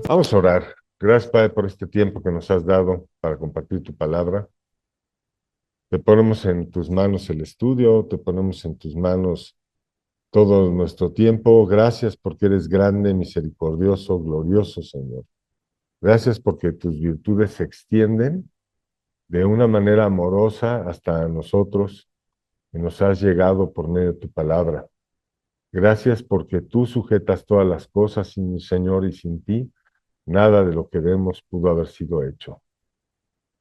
Vamos a orar. Gracias, Padre, por este tiempo que nos has dado para compartir tu palabra. Te ponemos en tus manos el estudio, te ponemos en tus manos todo nuestro tiempo. Gracias porque eres grande, misericordioso, glorioso, Señor. Gracias porque tus virtudes se extienden de una manera amorosa hasta nosotros y nos has llegado por medio de tu palabra. Gracias porque tú sujetas todas las cosas, Señor, y sin ti nada de lo que vemos pudo haber sido hecho.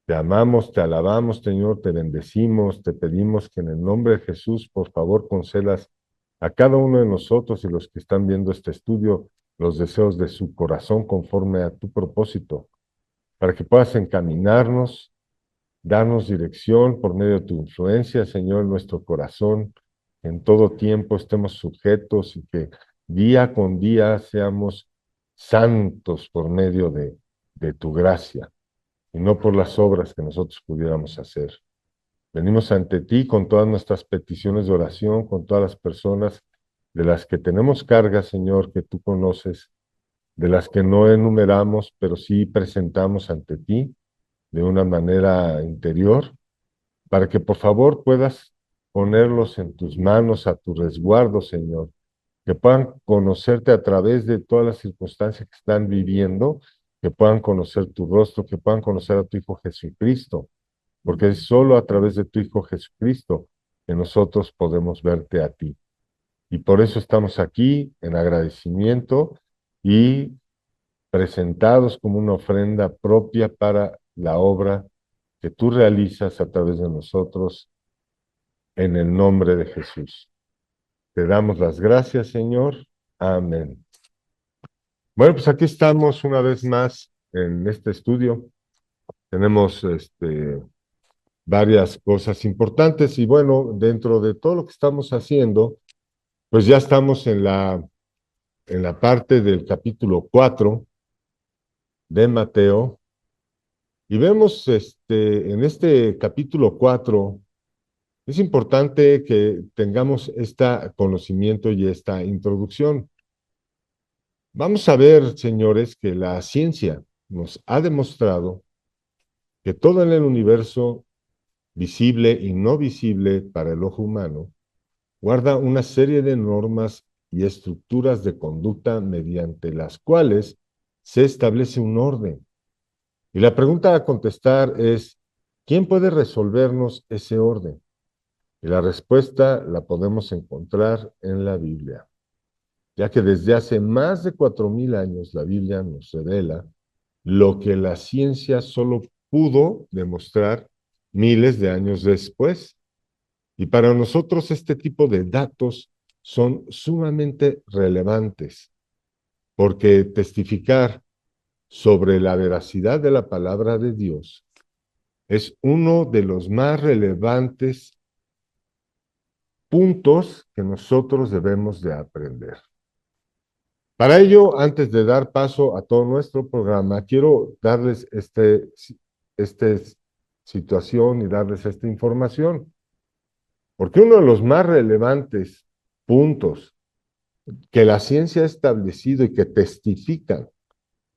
Te amamos, te alabamos, Señor, te bendecimos, te pedimos que en el nombre de Jesús, por favor, concedas a cada uno de nosotros y los que están viendo este estudio los deseos de su corazón conforme a tu propósito, para que puedas encaminarnos, darnos dirección por medio de tu influencia, Señor, en nuestro corazón. En todo tiempo estemos sujetos y que día con día seamos santos por medio de tu gracia y no por las obras que nosotros pudiéramos hacer. Venimos ante ti con todas nuestras peticiones de oración, con todas las personas de las que tenemos carga, Señor, que tú conoces, de las que no enumeramos, pero sí presentamos ante ti de una manera interior, para que por favor puedas ponerlos en tus manos, a tu resguardo, Señor, que puedan conocerte a través de todas las circunstancias que están viviendo, que puedan conocer tu rostro, que puedan conocer a tu Hijo Jesucristo, porque es solo a través de tu Hijo Jesucristo que nosotros podemos verte a ti. Y por eso estamos aquí en agradecimiento y presentados como una ofrenda propia para la obra que tú realizas a través de nosotros en el nombre de Jesús. Te damos las gracias, Señor. Amén. Bueno, pues aquí estamos una vez más en este estudio. Tenemos varias cosas importantes y bueno, dentro de todo lo que estamos haciendo, pues ya estamos en la parte del capítulo 4 de Mateo y vemos en este capítulo 4 es importante que tengamos este conocimiento y esta introducción. Vamos a ver, señores, que la ciencia nos ha demostrado que todo en el universo, visible y no visible para el ojo humano, guarda una serie de normas y estructuras de conducta mediante las cuales se establece un orden. Y la pregunta a contestar es, ¿quién puede resolvernos ese orden? Y la respuesta la podemos encontrar en la Biblia, ya que desde hace más de 4000 años la Biblia nos revela lo que la ciencia solo pudo demostrar miles de años después. Y para nosotros este tipo de datos son sumamente relevantes, porque testificar sobre la veracidad de la palabra de Dios es uno de los más relevantes puntos que nosotros debemos de aprender. Para ello, antes de dar paso a todo nuestro programa, quiero darles esta situación y darles esta información, porque uno de los más relevantes puntos que la ciencia ha establecido y que testifican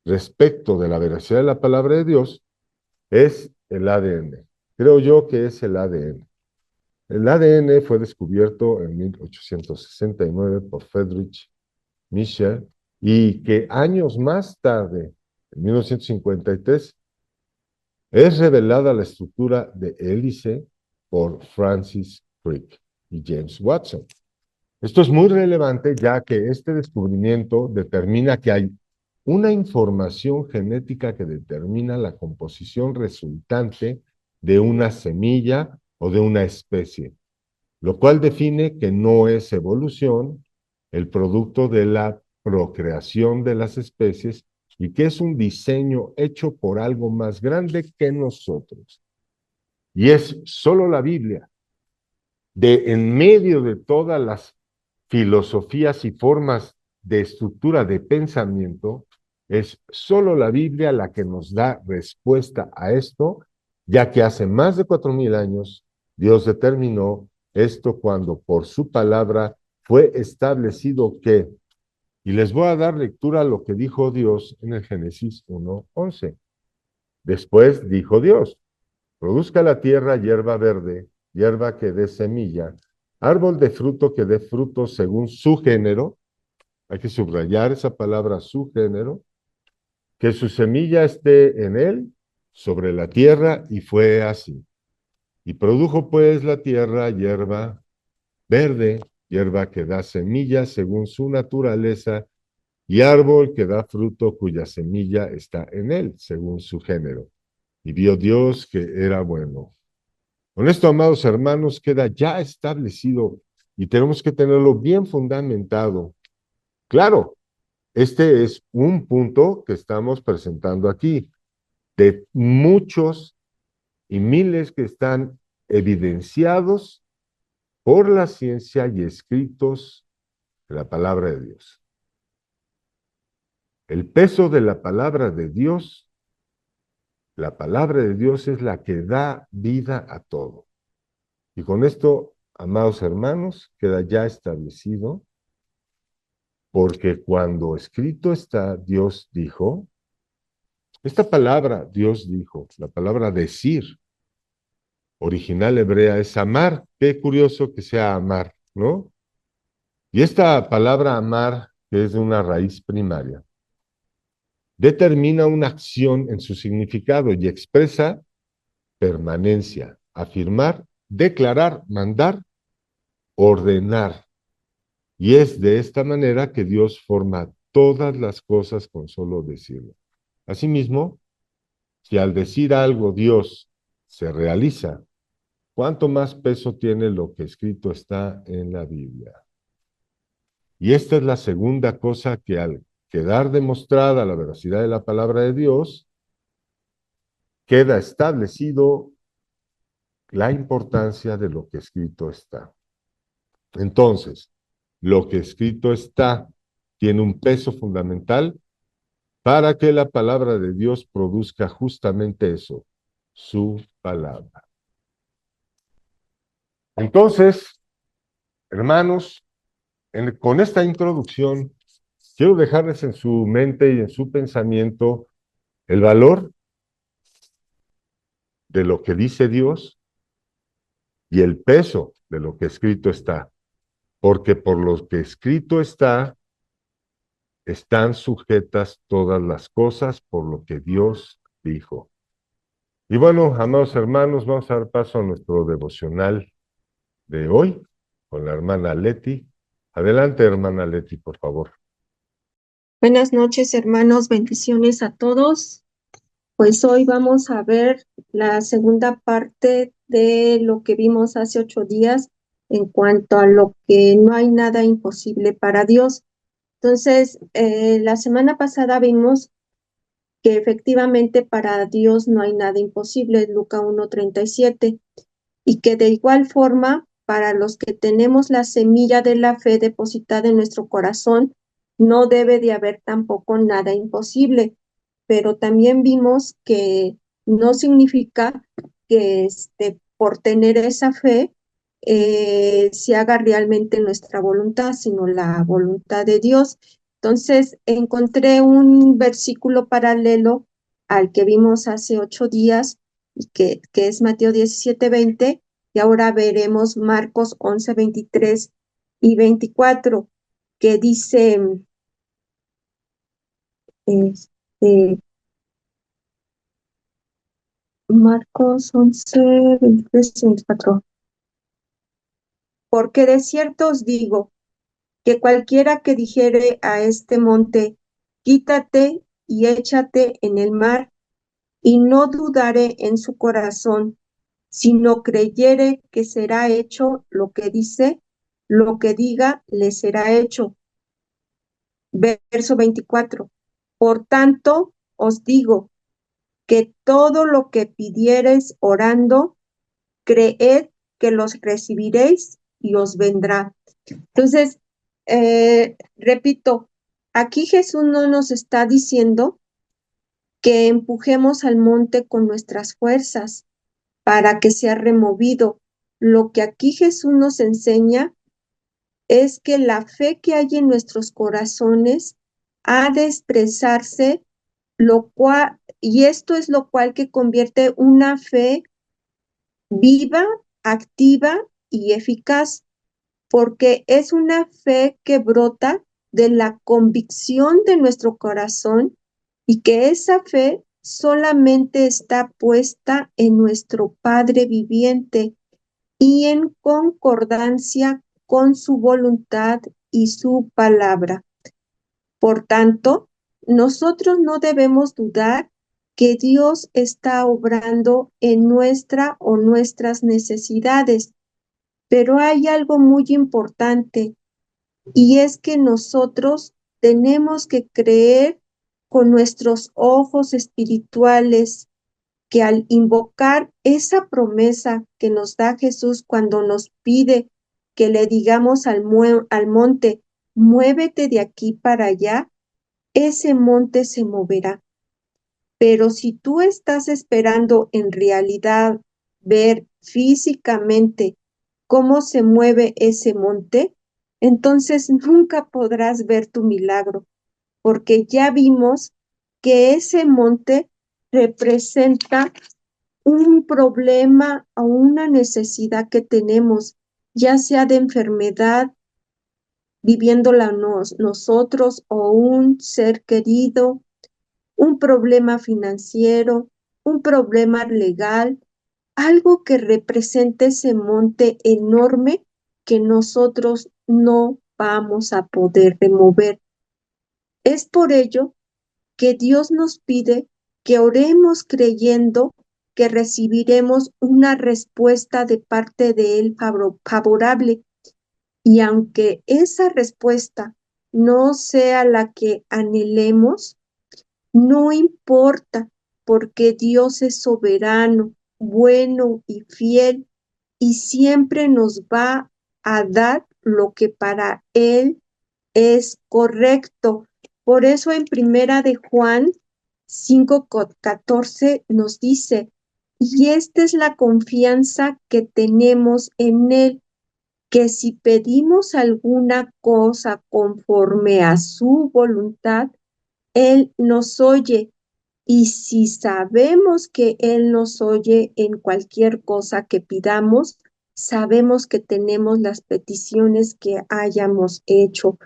respecto de la veracidad de la palabra de Dios es el ADN. Creo yo que es el ADN. El ADN fue descubierto en 1869 por Friedrich Michel y que años más tarde, en 1953, es revelada la estructura de hélice por Francis Crick y James Watson. Esto es muy relevante ya que este descubrimiento determina que hay una información genética que determina la composición resultante de una semilla o de una especie, lo cual define que no es evolución el producto de la procreación de las especies y que es un diseño hecho por algo más grande que nosotros. Y es solo la Biblia, de en medio de todas las filosofías y formas de estructura de pensamiento, es solo la Biblia la que nos da respuesta a esto, ya que hace más de 4000 años Dios determinó esto cuando por su palabra fue establecido que Y les voy a dar lectura a lo que dijo Dios en el Génesis 1:11. Después dijo Dios, produzca la tierra hierba verde, hierba que dé semilla, árbol de fruto que dé fruto según su género. Hay que subrayar esa palabra, su género, que su semilla esté en él, sobre la tierra, y fue así. Y produjo pues la tierra hierba verde, hierba que da semilla según su naturaleza, y árbol que da fruto cuya semilla está en él, según su género. Y vio Dios que era bueno. Con esto, amados hermanos, queda ya establecido y tenemos que tenerlo bien fundamentado. Claro, este es un punto que estamos presentando aquí, de muchos y miles que están evidenciados por la ciencia y escritos de la palabra de Dios. El peso de la palabra de Dios es la que da vida a todo. Y con esto, amados hermanos, queda ya establecido, porque cuando escrito está, Dios dijo, esta palabra, Dios dijo, la palabra decir, original hebrea es amar. Qué curioso que sea amar, ¿no? Y esta palabra amar, que es de una raíz primaria, determina una acción en su significado y expresa permanencia, afirmar, declarar, mandar, ordenar. Y es de esta manera que Dios forma todas las cosas con solo decirlo. Asimismo, si al decir algo Dios se realiza, ¿cuánto más peso tiene lo que escrito está en la Biblia? Y esta es la segunda cosa que al quedar demostrada la veracidad de la palabra de Dios, queda establecido la importancia de lo que escrito está. Entonces, lo que escrito está tiene un peso fundamental para que la palabra de Dios produzca justamente eso, su palabra. Entonces, hermanos, con esta introducción, quiero dejarles en su mente y en su pensamiento el valor de lo que dice Dios y el peso de lo que escrito está, porque por lo que escrito está, están sujetas todas las cosas por lo que Dios dijo. Y bueno, amados hermanos, vamos a dar paso a nuestro devocional de hoy con la hermana Leti. Adelante, hermana Leti, por favor. Buenas noches, hermanos, bendiciones a todos. Pues hoy vamos a ver la segunda parte de lo que vimos hace 8 días en cuanto a lo que no hay nada imposible para Dios. Entonces, la semana pasada vimos que efectivamente para Dios no hay nada imposible, Lucas 1:37, y que de igual forma, para los que tenemos la semilla de la fe depositada en nuestro corazón, no debe de haber tampoco nada imposible. Pero también vimos que no significa que por tener esa fe se haga realmente nuestra voluntad, sino la voluntad de Dios. Entonces, encontré un versículo paralelo al que vimos hace 8 días, y que es Mateo 17:20, y ahora veremos Marcos 11:23 y 24, que dice, Marcos 11:23 y 24. Porque de cierto os digo, que cualquiera que dijere a este monte, quítate y échate en el mar, y no dudare en su corazón, sino creyere que será hecho lo que dice, lo que diga le será hecho. Verso 24. Por tanto, os digo que todo lo que pidiereis orando, creed que los recibiréis y os vendrá. Entonces, repito, aquí Jesús no nos está diciendo que empujemos al monte con nuestras fuerzas para que sea removido. Lo que aquí Jesús nos enseña es que la fe que hay en nuestros corazones ha de expresarse, lo cual, y esto es lo cual que convierte una fe viva, activa y eficaz, porque es una fe que brota de la convicción de nuestro corazón y que esa fe solamente está puesta en nuestro Padre viviente y en concordancia con su voluntad y su palabra. Por tanto, nosotros no debemos dudar que Dios está obrando en nuestra o nuestras necesidades, pero hay algo muy importante y es que nosotros tenemos que creer con nuestros ojos espirituales que al invocar esa promesa que nos da Jesús cuando nos pide que le digamos al monte, muévete de aquí para allá, ese monte se moverá. Pero si tú estás esperando en realidad ver físicamente cómo se mueve ese monte, entonces nunca podrás ver tu milagro, porque ya vimos que ese monte representa un problema o una necesidad que tenemos, ya sea de enfermedad, viviéndola nosotros o un ser querido, un problema financiero, un problema legal, algo que represente ese monte enorme que nosotros no vamos a poder remover. Es por ello que Dios nos pide que oremos creyendo que recibiremos una respuesta de parte de Él favorable. Y aunque esa respuesta no sea la que anhelemos, no importa, porque Dios es soberano, bueno y fiel, y siempre nos va a dar lo que para Él es correcto. Por eso en Primera de Juan 5:14 nos dice, y esta es la confianza que tenemos en Él, que si pedimos alguna cosa conforme a su voluntad, Él nos oye. Y si sabemos que Él nos oye en cualquier cosa que pidamos, sabemos que tenemos las peticiones que hayamos hecho.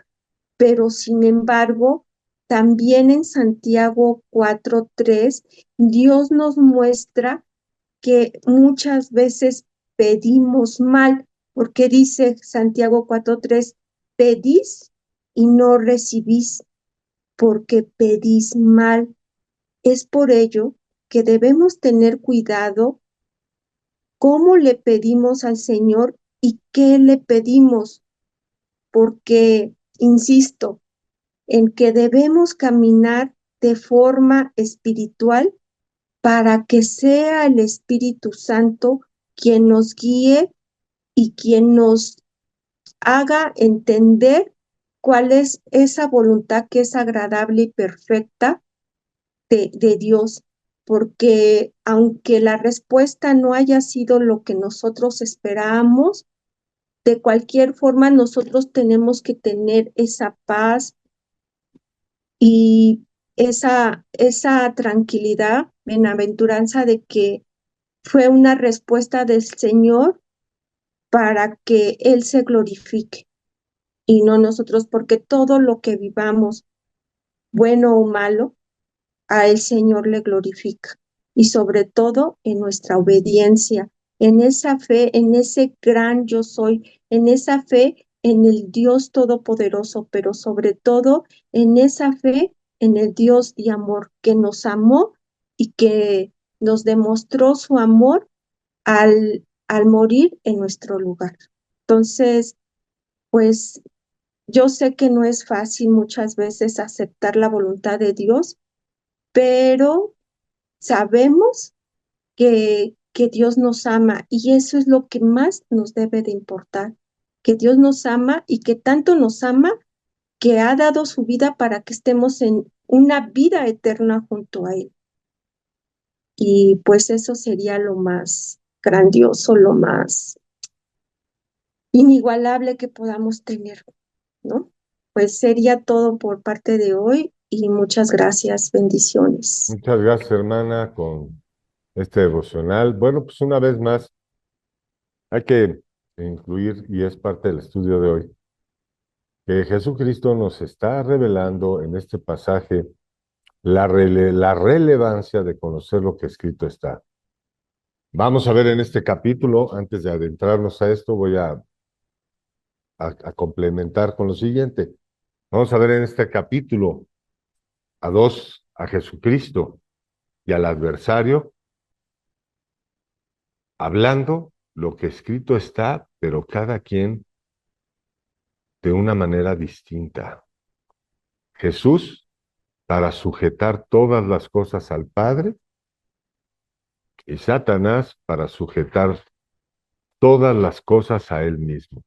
Pero sin embargo, también en Santiago 4:3, Dios nos muestra que muchas veces pedimos mal, porque dice Santiago 4:3, pedís y no recibís, porque pedís mal. Es por ello que debemos tener cuidado cómo le pedimos al Señor y qué le pedimos, porque, insisto, en que debemos caminar de forma espiritual para que sea el Espíritu Santo quien nos guíe y quien nos haga entender cuál es esa voluntad que es agradable y perfecta de Dios, porque aunque la respuesta no haya sido lo que nosotros esperábamos, de cualquier forma nosotros tenemos que tener esa paz y esa tranquilidad, bienaventuranza de que fue una respuesta del Señor para que Él se glorifique y no nosotros, porque todo lo que vivamos, bueno o malo, a el Señor le glorifica y sobre todo en nuestra obediencia, en esa fe, en ese gran yo soy, en esa fe en el Dios Todopoderoso, pero sobre todo en esa fe en el Dios de amor que nos amó y que nos demostró su amor al morir en nuestro lugar. Entonces, pues yo sé que no es fácil muchas veces aceptar la voluntad de Dios, pero sabemos que Dios nos ama y eso es lo que más nos debe de importar, que Dios nos ama y que tanto nos ama que ha dado su vida para que estemos en una vida eterna junto a Él. Y pues eso sería lo más grandioso, lo más inigualable que podamos tener, ¿no? Pues sería todo por parte de hoy y muchas gracias, bendiciones. Muchas gracias, hermana, con este devocional. Bueno, pues una vez más, hay que incluir, y es parte del estudio de hoy, que Jesucristo nos está revelando en este pasaje la relevancia de conocer lo que escrito está. Vamos a ver en este capítulo, antes de adentrarnos a esto, voy a complementar con lo siguiente. Vamos a ver en este capítulo a Jesucristo y al adversario, hablando lo que escrito está, pero cada quien de una manera distinta. Jesús para sujetar todas las cosas al Padre y Satanás para sujetar todas las cosas a él mismo.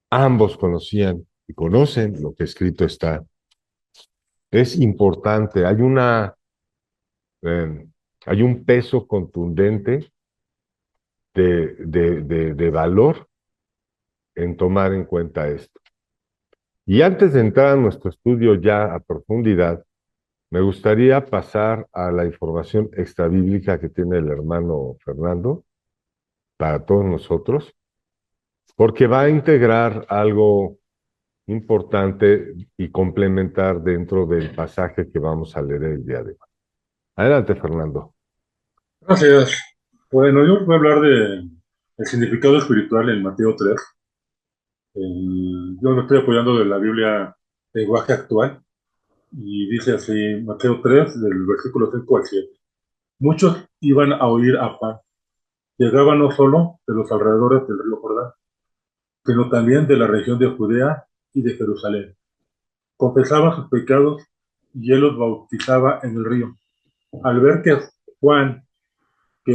Ambos conocían y conocen lo que escrito está. Es importante, eh, hay un peso contundente de valor en tomar en cuenta esto. Y antes de entrar a nuestro estudio ya a profundidad, me gustaría pasar a la información extrabíblica que tiene el hermano Fernando para todos nosotros, porque va a integrar algo importante y complementar dentro del pasaje que vamos a leer el día de hoy. Adelante, Fernando. Gracias. Bueno, yo voy a hablar de el significado espiritual en Mateo 3. Yo me estoy apoyando de la Biblia lenguaje actual y dice así, Mateo 3, del versículo 5 al 7. Muchos iban a oír a Juan. Llegaban no solo de los alrededores del río Jordán, sino también de la región de Judea y de Jerusalén. Confesaban sus pecados y él los bautizaba en el río. Al ver que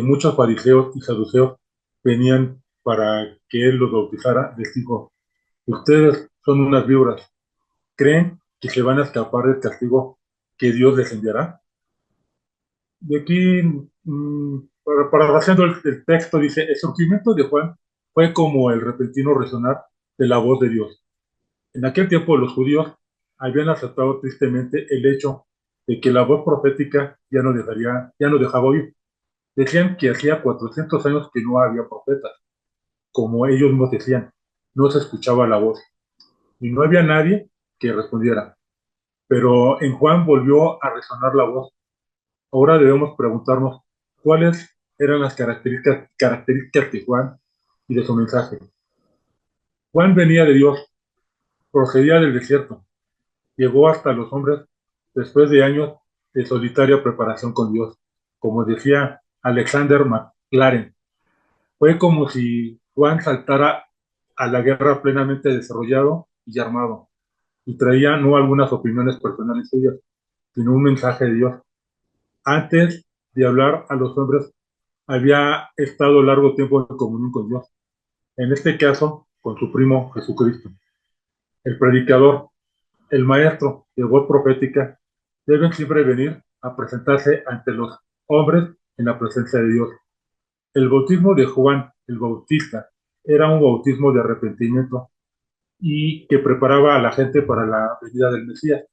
muchos fariseos y saduceos venían para que él los bautizara, les dijo, ustedes son unas víboras, ¿creen que se van a escapar del castigo que Dios les enviará? De aquí, parafraseando el texto, dice, el surgimiento de Juan fue como el repentino resonar de la voz de Dios. En aquel tiempo los judíos habían aceptado tristemente el hecho de que la voz profética ya no dejaba oír. Decían que hacía 400 años que no había profetas, como ellos nos decían, no se escuchaba la voz y no había nadie que respondiera. Pero en Juan volvió a resonar la voz. Ahora debemos preguntarnos cuáles eran las características de Juan y de su mensaje. Juan venía de Dios, procedía del desierto, llegó hasta los hombres después de años de solitaria preparación con Dios. Como decía Alexander McLaren, fue como si Juan saltara a la guerra plenamente desarrollado y armado, y traía no algunas opiniones personales suyas, sino un mensaje de Dios. Antes de hablar a los hombres, había estado largo tiempo en comunión con Dios, en este caso con su primo Jesucristo. El predicador, el maestro de voz profética, deben siempre venir a presentarse ante los hombres en la presencia de Dios. El bautismo de Juan el Bautista era un bautismo de arrepentimiento y que preparaba a la gente para la venida del Mesías,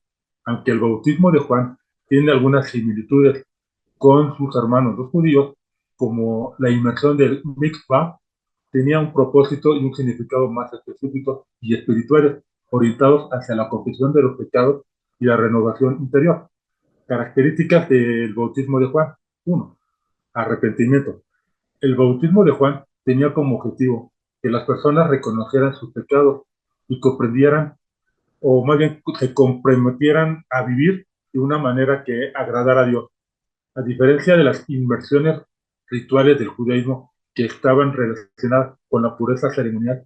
aunque el bautismo de Juan tiene algunas similitudes con sus hermanos los judíos, como la inmersión del mikvah, tenía un propósito y un significado más específicos y espirituales, orientados hacia la confesión de los pecados y la renovación interior. Características del bautismo de Juan. 1. Arrepentimiento. El bautismo de Juan tenía como objetivo que las personas reconocieran sus pecados y comprendieran, o más bien se comprometieran a vivir de una manera que agradara a Dios. A diferencia de las inmersiones rituales del judaísmo que estaban relacionadas con la pureza ceremonial,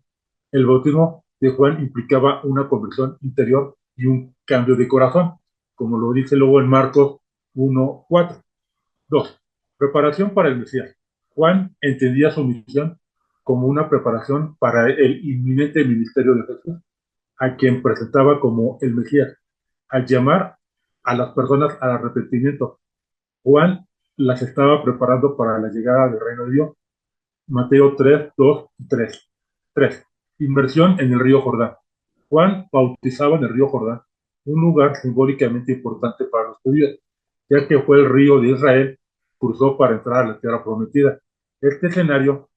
el bautismo de Juan implicaba una conversión interior y un cambio de corazón, como lo dice luego en Marcos 1:4. 2. Preparación para el Mesías. Juan entendía su misión como una preparación para el inminente ministerio de Jesús, a quien presentaba como el Mesías. Al llamar a las personas al arrepentimiento, Juan las estaba preparando para la llegada del reino de Dios. Mateo 3:2 y 3. 3. Inmersión en el río Jordán. Juan bautizaba en el río Jordán, un lugar simbólicamente importante para los judíos, ya que fue el río de Israel, cruzó para entrar a la tierra prometida. Este escenario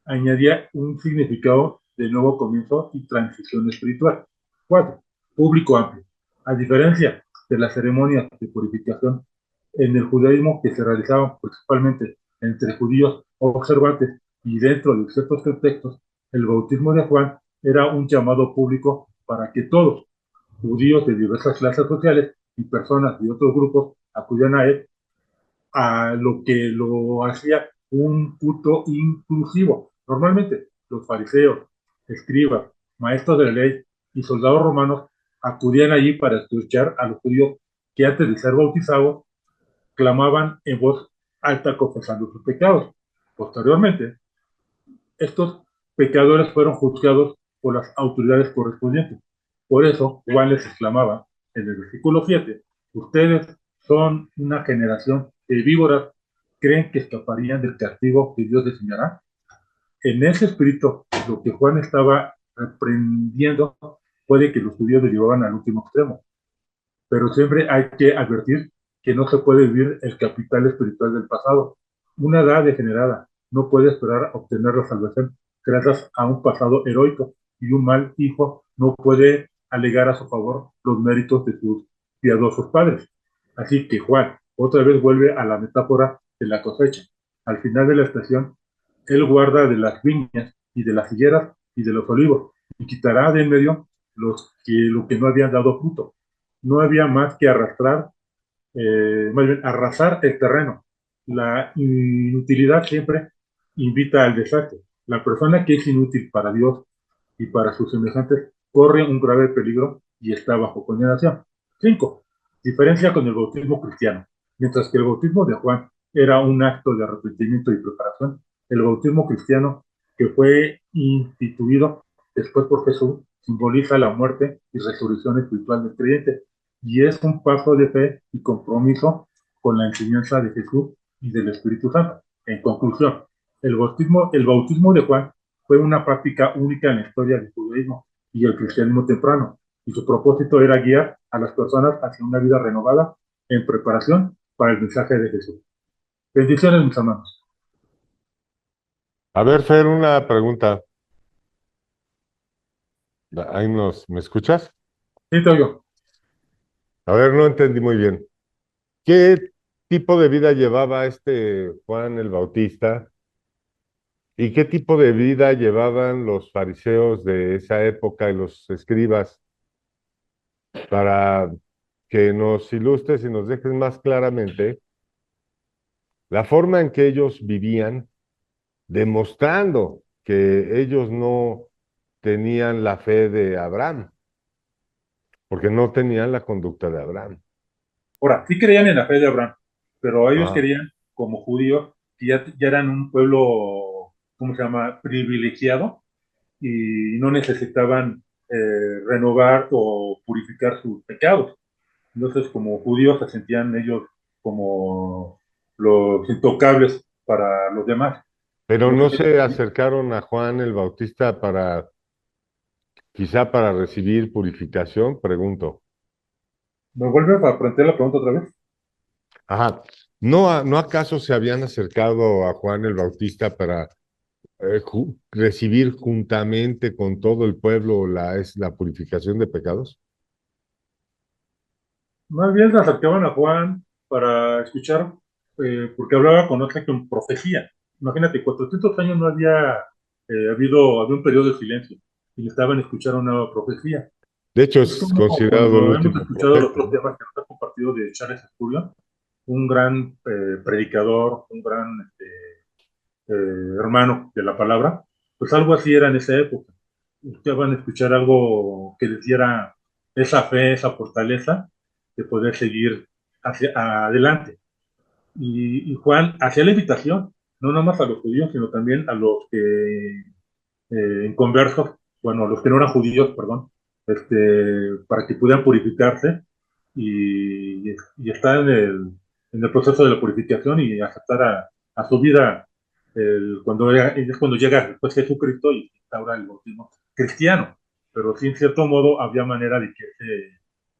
añadía un significado de nuevo comienzo y transición espiritual. 4. Público amplio. A diferencia de las ceremonias de purificación en el judaísmo que se realizaban principalmente entre judíos observantes y dentro de ciertos contextos, el bautismo de Juan era un llamado público para que todos, judíos de diversas clases sociales y personas de otros grupos, acudieran a él, a lo que lo hacía un culto inclusivo. Normalmente los fariseos, escribas, maestros de la ley y soldados romanos acudían allí para escuchar a los judíos que antes de ser bautizados clamaban en voz alta confesando sus pecados. Posteriormente, estos pecadores fueron juzgados por las autoridades correspondientes. Por eso Juan les exclamaba en el versículo 7, ustedes son una generación de víboras, ¿creen que escaparían del castigo que Dios diseñará? En ese espíritu, lo que Juan estaba reprendiendo puede que los judíos lo llevaban al último extremo, pero siempre hay que advertir que no se puede vivir el capital espiritual del pasado. Una edad degenerada no puede esperar a obtener la salvación gracias a un pasado heroico, y un mal hijo no puede alegar a su favor los méritos de sus piadosos padres. Así que Juan otra vez vuelve a la metáfora de la cosecha. Al final de la estación, él guarda de las viñas y de las higueras y de los olivos, y quitará de en medio lo que no habían dado fruto. No había más que arrastrar, más bien arrasar el terreno. La inutilidad siempre invita al desastre. La persona que es inútil para Dios y para sus semejantes corre un grave peligro y está bajo condenación. 5. Diferencia con el bautismo cristiano. Mientras que el bautismo de Juan era un acto de arrepentimiento y preparación, el bautismo cristiano que fue instituido después por Jesús simboliza la muerte y resurrección espiritual del creyente, y es un paso de fe y compromiso con la enseñanza de Jesús y del Espíritu Santo. En conclusión, el bautismo de Juan fue una práctica única en la historia del judaísmo y el cristianismo temprano, y su propósito era guiar a las personas hacia una vida renovada en preparación para el mensaje de Jesús. Bendiciones, mis hermanos. A ver, Fer, una pregunta. ¿Me escuchas? Sí, te oigo. A ver, no entendí muy bien. ¿Qué tipo de vida llevaba este Juan el Bautista y qué tipo de vida llevaban los fariseos de esa época y los escribas para que nos ilustres y nos dejes más claramente la forma en que ellos vivían, demostrando que ellos no tenían la fe de Abraham, porque no tenían la conducta de Abraham? Ahora, sí creían en la fe de Abraham, pero ellos Ah, querían, como judíos, que ya eran un pueblo, ¿cómo se llama?, privilegiado, y no necesitaban renovar o purificar sus pecados. Entonces, como judíos, se sentían ellos como los intocables para los demás. pero no Entonces, se acercaron a Juan el Bautista para, quizá para recibir purificación, pregunto. ¿me vuelves a plantear la pregunta otra vez? Ajá. ¿No acaso se habían acercado a Juan el Bautista para recibir juntamente con todo el pueblo la purificación de pecados? Más bien se acercaban a Juan para escuchar, porque hablaba con otra con profecía. Imagínate, 400 años no había había un periodo de silencio y necesitaban escuchar una profecía. De hecho, Es es como considerado el cuando hemos último escuchado los profeta, otros ¿no? temas que nos ha compartido de Charles Spurgeon, un gran predicador, un gran hermano de la palabra. Pues algo así era en esa época. Ustedes van a escuchar algo que les diera esa fe, esa fortaleza de poder seguir hacia adelante. Y Juan hacía la invitación, no nomás a los judíos, sino también a los que inconversos, bueno, a los que no eran judíos, perdón, para que pudieran purificarse y estar en el proceso de la purificación y aceptar a su vida es cuando llega después Jesucristo y instaura el bautismo cristiano, pero sí, en cierto modo, había manera de que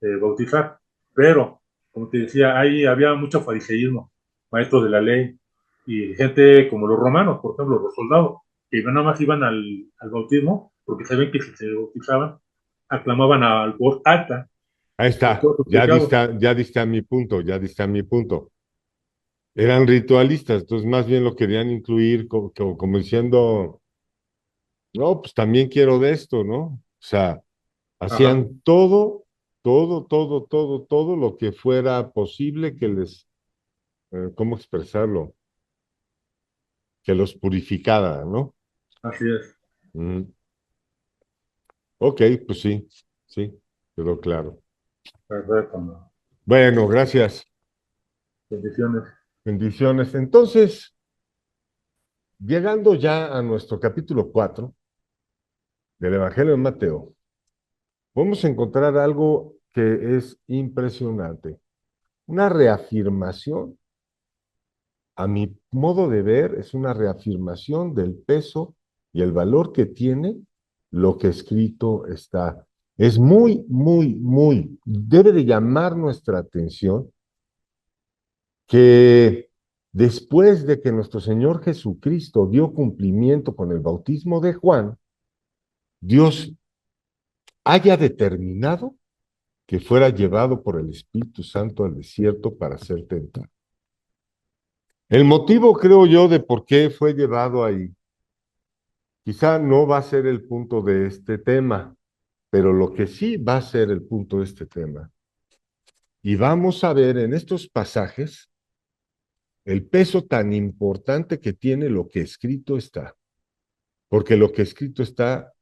se bautizar. Pero, como te decía, ahí había mucho fariseísmo, maestros de la ley, y gente como los romanos, por ejemplo, los soldados, que nada más iban al bautismo, porque saben que si se bautizaban, aclamaban a voz alta Ahí por está, todos sus pecados. ya diste a mi punto, ya diste a mi punto. Eran ritualistas, entonces más bien lo querían incluir como diciendo, no, pues también quiero de esto, ¿no? O sea, Ajá, hacían todo lo que fuera posible que les, ¿cómo expresarlo? Que los purificara, ¿no? así es. Mm, ok, pues sí, sí, quedó claro. Perfecto, ¿no? Bueno, gracias. Bendiciones. Bendiciones. Entonces, llegando ya a nuestro capítulo 4 del Evangelio de Mateo, podemos encontrar algo que es impresionante, una reafirmación, a mi modo de ver, es una reafirmación del peso y el valor que tiene lo que escrito está. Es debe de llamar nuestra atención que después de que nuestro Señor Jesucristo dio cumplimiento con el bautismo de Juan, Dios haya determinado que fuera llevado por el Espíritu Santo al desierto para ser tentado. El motivo, creo yo, de por qué fue llevado ahí, quizá no va a ser el punto de este tema, pero lo que sí va a ser el punto de este tema. Y vamos a ver en estos pasajes el peso tan importante que tiene lo que escrito está, porque lo que escrito está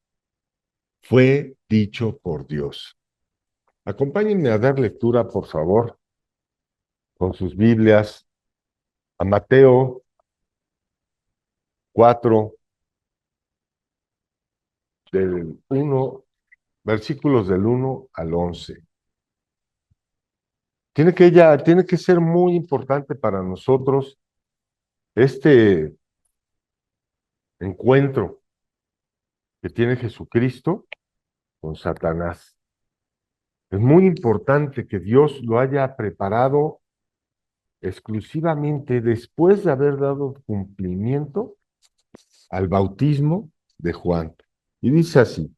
fue dicho por Dios. Acompáñenme a dar lectura, por favor, con sus Biblias, a Mateo 4 del 1, versículos del 1 al 11. Tiene que ser muy importante para nosotros este encuentro que tiene Jesucristo con Satanás. Es muy importante que Dios lo haya preparado exclusivamente después de haber dado cumplimiento al bautismo de Juan. Y dice así: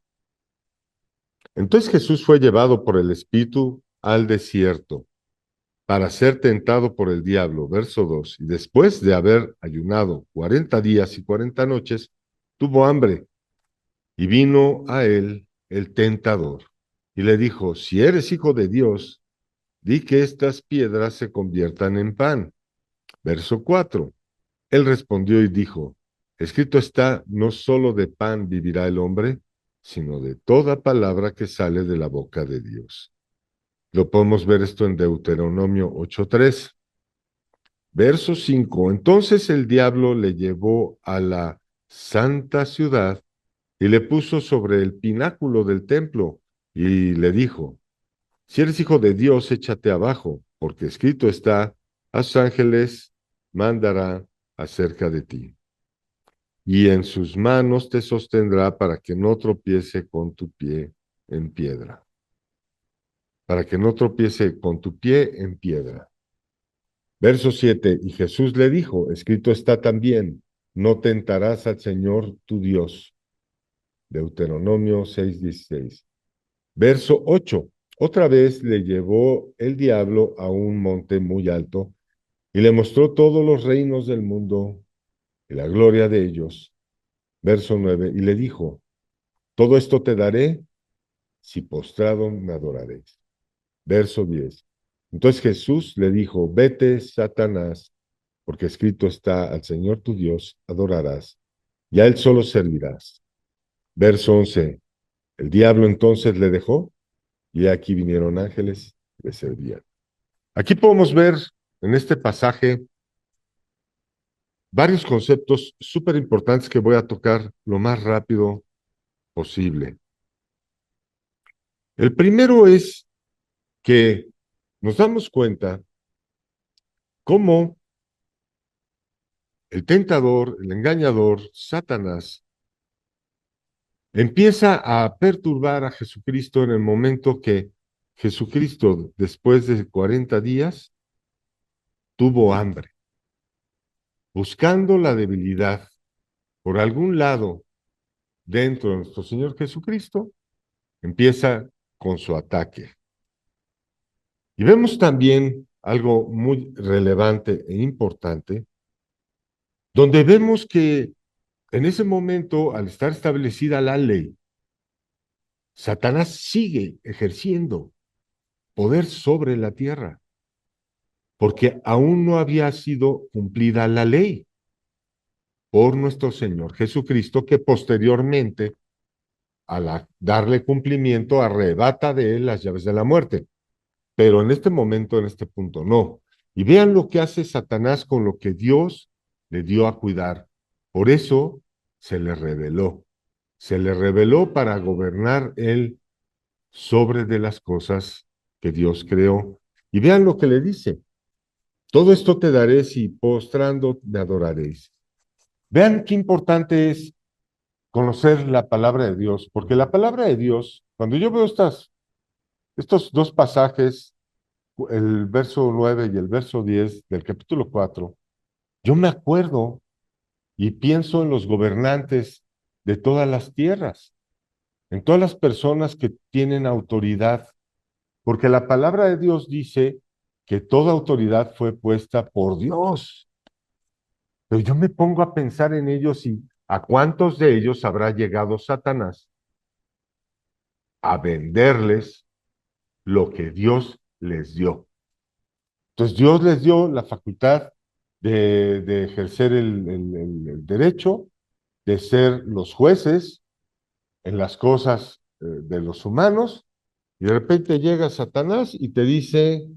entonces Jesús fue llevado por el Espíritu al desierto para ser tentado por el diablo. Verso 2. Y después de haber ayunado 40 días y 40 noches, tuvo hambre y vino a él el tentador y le dijo: si eres hijo de Dios, di que estas piedras se conviertan en pan. Verso 4. Él respondió y dijo: escrito está, no solo de pan vivirá el hombre, sino de toda palabra que sale de la boca de Dios. Lo podemos ver esto en Deuteronomio 8:3. Verso 5. Entonces el diablo le llevó a la santa ciudad y le puso sobre el pináculo del templo y le dijo: si eres hijo de Dios, échate abajo, porque escrito está, a sus ángeles mandará acerca de ti, y en sus manos te sostendrá para que no tropiece con tu pie en piedra, para que no tropiece con tu pie en piedra. Verso 7. Y Jesús le dijo: escrito está también, no tentarás al Señor tu Dios. Deuteronomio 6:16. Verso 8. Otra vez le llevó el diablo a un monte muy alto y le mostró todos los reinos del mundo y la gloria de ellos. Verso 9. Y le dijo: todo esto te daré si postrado me adoraréis. Verso 10. Entonces Jesús le dijo: vete, Satanás, porque escrito está, al Señor tu Dios adorarás y a él solo servirás. Verso 11. El diablo entonces le dejó y aquí vinieron ángeles y le servían. Aquí podemos ver en este pasaje varios conceptos súper importantes que voy a tocar lo más rápido posible. El primero es que nos damos cuenta cómo el tentador, el engañador, Satanás, empieza a perturbar a Jesucristo en el momento que Jesucristo, después de 40 días, tuvo hambre, buscando la debilidad por algún lado dentro de nuestro Señor Jesucristo, empieza con su ataque. Y vemos también algo muy relevante e importante, donde vemos que en ese momento, al estar establecida la ley, Satanás sigue ejerciendo poder sobre la tierra, porque aún no había sido cumplida la ley por nuestro Señor Jesucristo, que posteriormente, al darle cumplimiento, arrebata de él las llaves de la muerte. Pero en este momento, en este punto, no. Y vean lo que hace Satanás con lo que Dios le dio a cuidar. Por eso se le reveló. Se le reveló para gobernar él sobre de las cosas que Dios creó. Y vean lo que le dice. Todo esto te daré si postrando me adoraréis. Vean qué importante es conocer la palabra de Dios, porque la palabra de Dios, cuando yo veo estos dos pasajes, el verso 9 y el verso 10 del capítulo 4, yo me acuerdo y pienso en los gobernantes de todas las tierras, en todas las personas que tienen autoridad, porque la palabra de Dios dice que toda autoridad fue puesta por Dios. Pero yo me pongo a pensar en ellos y a cuántos de ellos habrá llegado Satanás a venderles lo que Dios les dio. Entonces Dios les dio la facultad de ejercer el derecho, de ser los jueces en las cosas de los humanos, y de repente llega Satanás y te dice,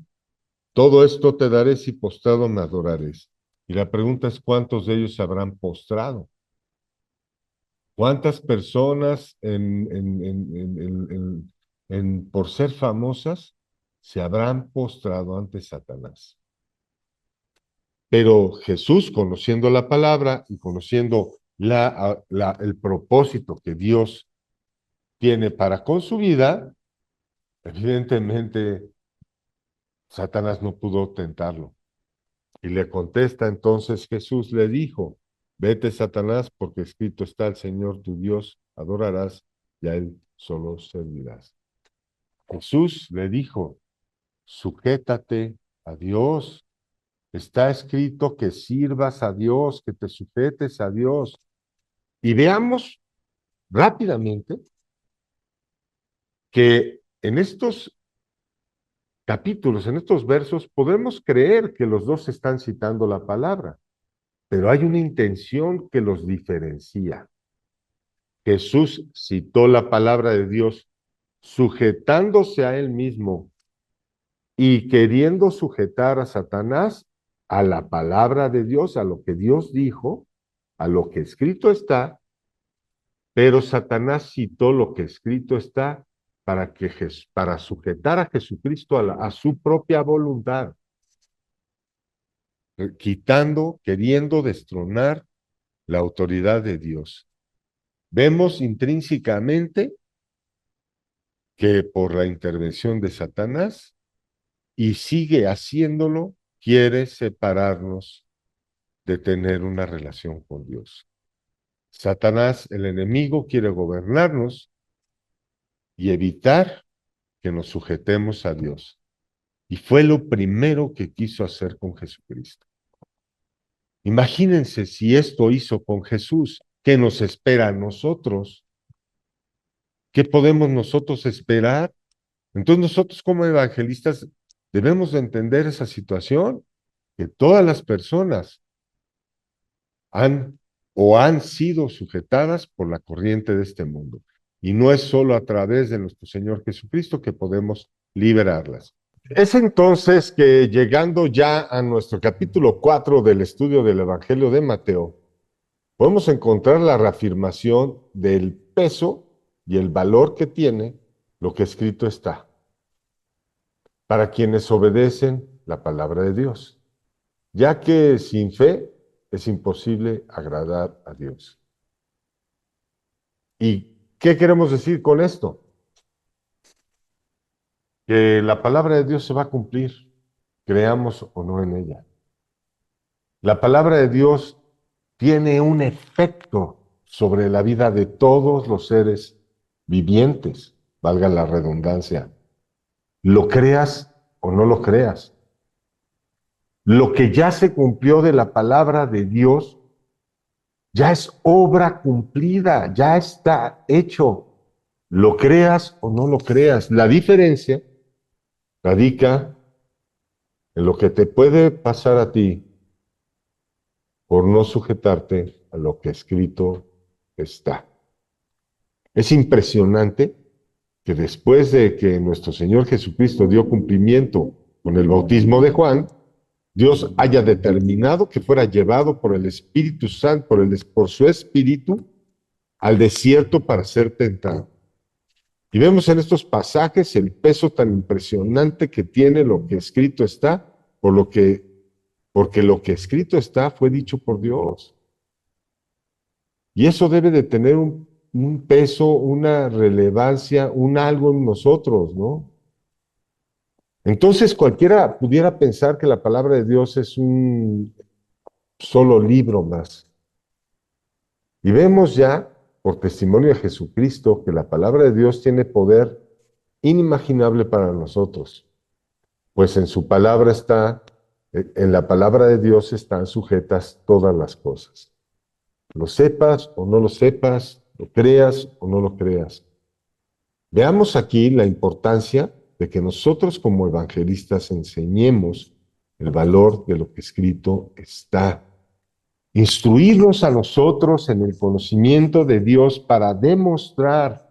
todo esto te daré si postrado me adorares. Y la pregunta es, ¿cuántos de ellos se habrán postrado? ¿Cuántas personas por ser famosas se habrán postrado ante Satanás? Pero Jesús, conociendo la palabra y conociendo el propósito que Dios tiene para con su vida, evidentemente Satanás no pudo tentarlo. Y le contesta entonces Jesús, le dijo, vete Satanás, porque escrito está: el Señor tu Dios adorarás y a él solo servirás. Jesús le dijo, sujétate a Dios. Está escrito que sirvas a Dios, que te sujetes a Dios. Y veamos rápidamente que en estos capítulos, en estos versos, podemos creer que los dos están citando la palabra, pero hay una intención que los diferencia. Jesús citó la palabra de Dios sujetándose a él mismo y queriendo sujetar a Satanás a la palabra de Dios, a lo que Dios dijo, a lo que escrito está, pero Satanás citó lo que escrito está para sujetar a Jesucristo a su propia voluntad, queriendo destronar la autoridad de Dios. Vemos intrínsecamente que por la intervención de Satanás, y sigue haciéndolo, quiere separarnos de tener una relación con Dios. Satanás, el enemigo, quiere gobernarnos y evitar que nos sujetemos a Dios. Y fue lo primero que quiso hacer con Jesucristo. Imagínense si esto hizo con Jesús, ¿qué nos espera a nosotros? ¿Qué podemos nosotros esperar? Entonces nosotros como evangelistas debemos de entender esa situación, que todas las personas han sido sujetadas por la corriente de este mundo. Y no es solo a través de nuestro Señor Jesucristo que podemos liberarlas. Es entonces que llegando ya a nuestro capítulo 4 del estudio del Evangelio de Mateo, podemos encontrar la reafirmación del peso y el valor que tiene lo que escrito está para quienes obedecen la palabra de Dios, ya que sin fe es imposible agradar a Dios. Y ¿Qué queremos decir con esto? Que la palabra de Dios se va a cumplir, creamos o no en ella. La palabra de Dios tiene un efecto sobre la vida de todos los seres vivientes, valga la redundancia. Lo creas o no lo creas. Lo que ya se cumplió de la palabra de Dios ya es obra cumplida, ya está hecho. Lo creas o no lo creas. La diferencia radica en lo que te puede pasar a ti por no sujetarte a lo que escrito está. Es impresionante que después de que nuestro Señor Jesucristo dio cumplimiento con el bautismo de Juan, Dios haya determinado que fuera llevado por el Espíritu Santo, por su Espíritu, al desierto para ser tentado. Y vemos en estos pasajes el peso tan impresionante que tiene lo que escrito está, porque lo que escrito está fue dicho por Dios. Y eso debe de tener un peso, una relevancia, un algo en nosotros, ¿no? Entonces cualquiera pudiera pensar que la palabra de Dios es un solo libro más. Y vemos ya, por testimonio de Jesucristo, que la palabra de Dios tiene poder inimaginable para nosotros, pues en su palabra en la palabra de Dios están sujetas todas las cosas. Lo sepas o no lo sepas, lo creas o no lo creas. Veamos aquí la importancia de que nosotros como evangelistas enseñemos el valor de lo que escrito está. Instruirnos a nosotros en el conocimiento de Dios para demostrar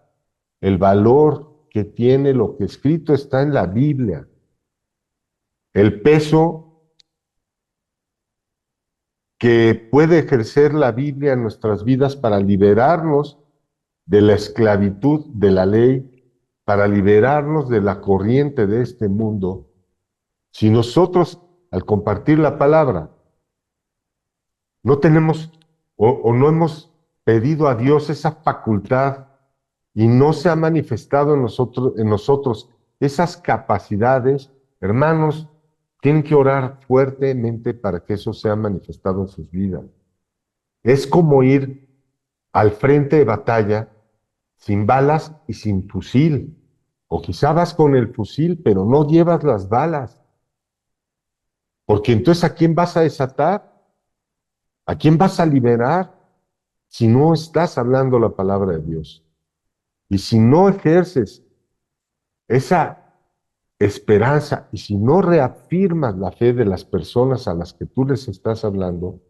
el valor que tiene lo que escrito está en la Biblia, el peso que puede ejercer la Biblia en nuestras vidas para liberarnos de la esclavitud de la ley, para liberarnos de la corriente de este mundo. Si nosotros, al compartir la palabra, no tenemos o no hemos pedido a Dios esa facultad y no se ha manifestado en nosotros esas capacidades, hermanos, tienen que orar fuertemente para que eso sea manifestado en sus vidas. Es como ir al frente de batalla sin balas y sin fusil. O quizá vas con el fusil, pero no llevas las balas. Porque entonces ¿a quién vas a desatar? ¿A quién vas a liberar si no estás hablando la palabra de Dios? Y si no ejerces esa esperanza y si no reafirmas la fe de las personas a las que tú les estás hablando,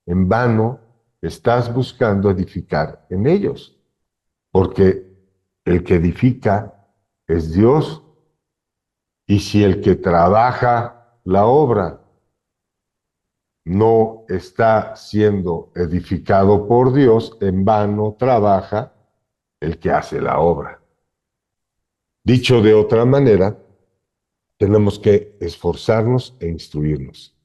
en vano estás buscando edificar en ellos. Porque el que edifica es Dios. Y si el que trabaja la obra no está siendo edificado por Dios, en vano trabaja el que hace la obra. Dicho de otra manera, tenemos que esforzarnos e instruirnos.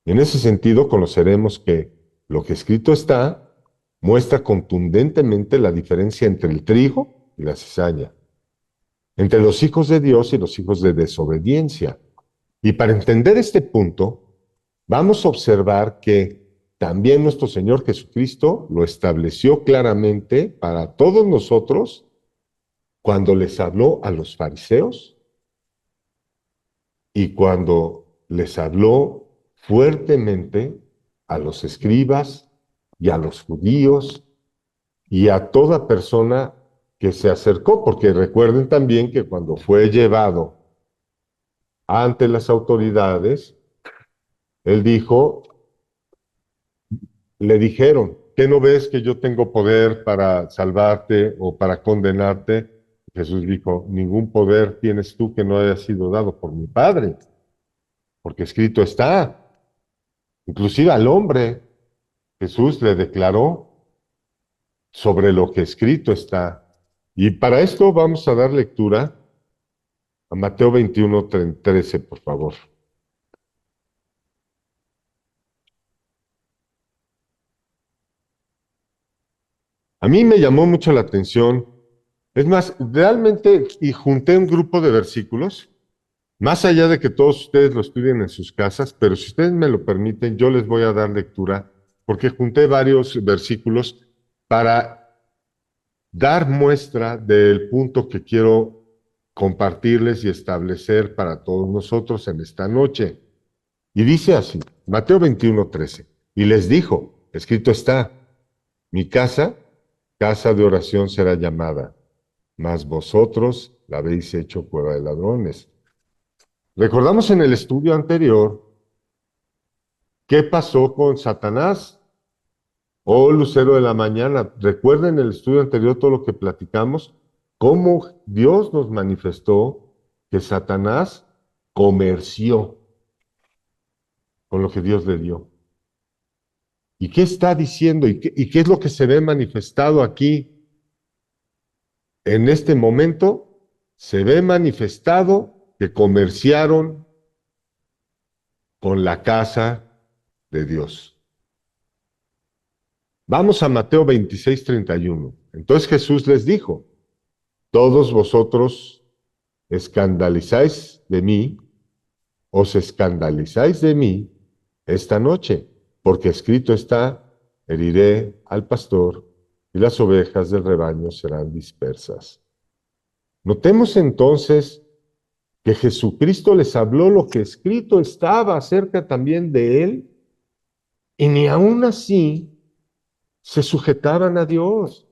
En ese sentido, conoceremos que lo que escrito está muestra contundentemente la diferencia entre el trigo y la cizaña, entre los hijos de Dios y los hijos de desobediencia. Y para entender este punto, vamos a observar que también nuestro Señor Jesucristo lo estableció claramente para todos nosotros cuando les habló a los fariseos y cuando les habló fuertemente a los escribas y a los judíos y a toda persona que se acercó, porque recuerden también que cuando fue llevado ante las autoridades, él dijo, le dijeron, ¿qué no ves que yo tengo poder para salvarte o para condenarte? Jesús dijo, ningún poder tienes tú que no haya sido dado por mi Padre, porque escrito está. Inclusive al hombre, Jesús le declaró sobre lo que escrito está. Y para esto vamos a dar lectura a Mateo 21, 13, por favor. A mí me llamó mucho la atención Es más, realmente, y junté un grupo de versículos, más allá de que todos ustedes lo estudien en sus casas, pero si ustedes me lo permiten, yo les voy a dar lectura, porque junté varios versículos para dar muestra del punto que quiero compartirles y establecer para todos nosotros en esta noche. Y dice así, Mateo 21:13, y les dijo, escrito está, mi casa, casa de oración será llamada, mas vosotros la habéis hecho cueva de ladrones. Recordamos en el estudio anterior qué pasó con Satanás, oh lucero de la mañana. Recuerden el estudio anterior todo lo que platicamos, cómo Dios nos manifestó que Satanás comerció con lo que Dios le dio. ¿Y qué está diciendo? ¿Y qué es lo que se ve manifestado aquí? En este momento se ve manifestado que comerciaron con la casa de Dios. Vamos a Mateo 26:31. Entonces Jesús les dijo, todos vosotros escandalizáis de mí, os escandalizáis de mí esta noche, porque escrito está, heriré al pastor y las ovejas del rebaño serán dispersas. Notemos entonces que Jesucristo les habló lo que escrito estaba acerca también de él, y ni aún así se sujetaban a Dios.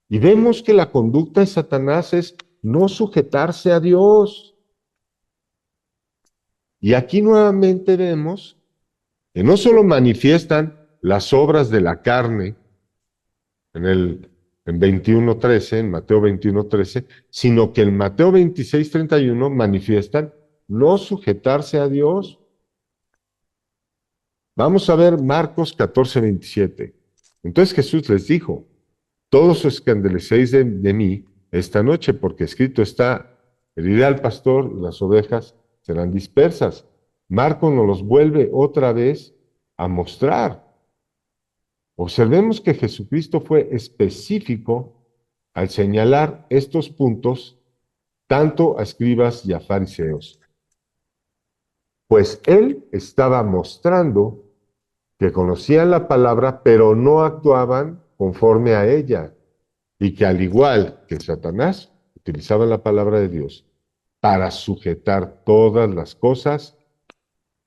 Y vemos que la conducta de Satanás es no sujetarse a Dios. Y aquí nuevamente vemos que no solo manifiestan las obras de la carne en 21:13, en Mateo 21:13, sino que en Mateo 26:31 manifiestan no sujetarse a Dios. Vamos a ver Marcos 14:27. Entonces Jesús les dijo, todos os escandalicéis de mí esta noche, porque escrito está, heriré al pastor, las ovejas serán dispersas. Marcos nos los vuelve otra vez a mostrar. Observemos que Jesucristo fue específico al señalar estos puntos tanto a escribas y a fariseos, pues él estaba mostrando que conocían la palabra, pero no actuaban conforme a ella, y que al igual que Satanás, utilizaban la palabra de Dios para sujetar todas las cosas